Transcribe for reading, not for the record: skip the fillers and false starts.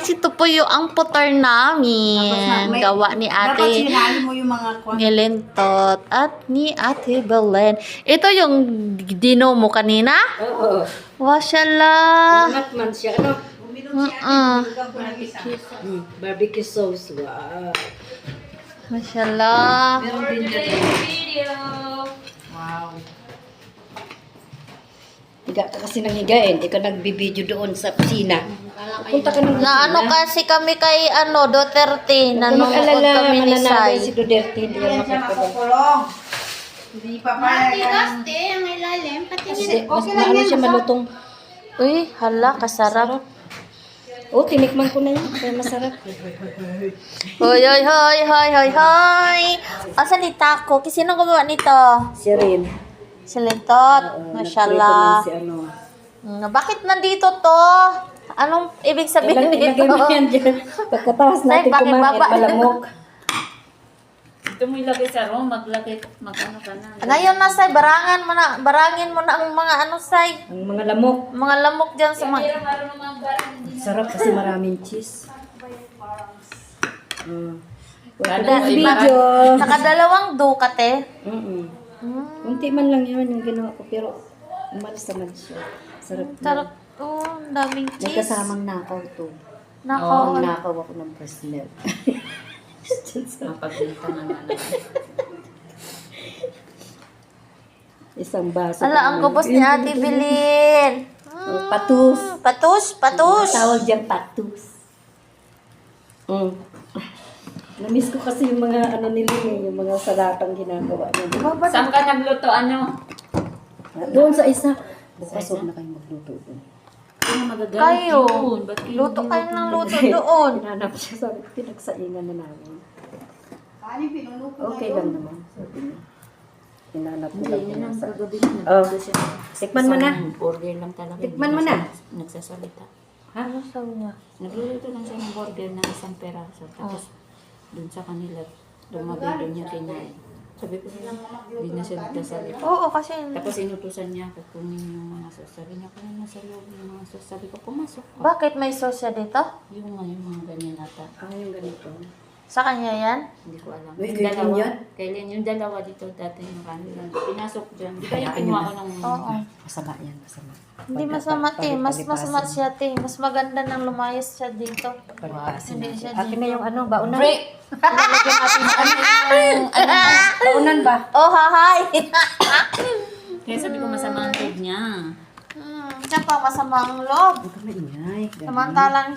guys, ito po yung ang putar namin. Gawa ni Dapat Ate sinali mo yung mga Ngelintot at ni Ate Belen. Ito yung dino mo kanina? Oo. Washala. Umangat man siya. Ano? Barbecue sauce. Wow. Mashallah. Meron din dyan. Wow. Higa ka kasi nang higain. Ikaw nagbibideo doon sa kusina. Punta ka ng kusina. Na ano kasi kami kay Duterte. Huwag Nanonood mag-alala, kami ni mananalo Sai. si Duterte. Hindi yan Yan siya makakulong. makukulong. Hindi pa pa. ang ilalim. Kasi mas maano siya malutong. Uy, hala, kasarap. Oh, tinikman ko na yun. Kaya masarap. Hoy, hoy, hoy, hoy, hoy, hoy. Asan ni Taco? Sino gumawa nito? Siya rin. Si Lentot. Nagprito Mashallah. man si ano. Bakit nandito to? Anong ibig sabihin Ilagay nito? mo yan dyan. Pagkatapos natin bakit kumain, baba? malamok. Ito mo ilagay sa room, mag-ano ka na. Ngayon na, Sai, barangin mo na ang mga Sai. Ang mga lamok. Mga lamok dyan sa mga... Sarap kasi maraming cheese. Kada This iba- video. Nakadalawang Ducati. Kunti man lang yun yung ginawa ko. Pero umalis naman siya. Sarap na. Sarap to. Ang daming May cheese. kasamang nakaw to. Nako. Nakaw ako ng personnel. Mapagpunta na naman. Isang baso. Ala, ang kubos ni Ate Bilin. Patus. Patus. Tawag dyan patus. Namiss ko kasi yung mga ano nila yung mga salatang ginagawa nila. Saan ka nagluto? Ano? Doon sa isa. Bukas huwag na kayo magluto doon. Ano magagalit Kayo. yun? Ba't yun? Luto kayo ng luto doon. Hinanap siya, sabi ko, pinagsaingan na namin. Ano yung pinuluto na Okay yun? lang naman, sabi niya. Hinanap ko Hindi, lang yun ang pinasa. kagabi. Oh, tikman mo na. Burger lang talaga. Tikman Hindi mo na. Nagsasalita. Ha? Ano sabi niya? Nagluluto lang siya ng burger ng isang peraso. Tapos, dun sa kanila, lumabilo niya kinain. Sabi ko, hindi na siya nagsasalita. Oo, kasi... Tapos inutusan niya ako kunin yung mga sauce. Sabi niya, kunin mo sa loob yung mga sauce. Sabi ko, pumasok ko. Bakit may sosya dito? Yung mga ganyan ata. Yung ganito. Sa kanya yan? Hindi ko alam. Uy, Yung kailan dalawa, yan? kailan yung dalawa dito dati yung kanila. Pinasok dyan. Di kaya kinuha ko ng... Oo. Masama yan, masama. Hindi masama, te. Mas masama siya, te. Mas maganda nang lumayas siya dito. Palipasin Hindi natin. siya Akin na dito. yung ano, baunan. Break! Lalagyan natin baunan ba? Oh, hahay! Kaya sabi ko masama ang food niya. Siya pa masama ang loob. Huwag ka maingay. Samantalang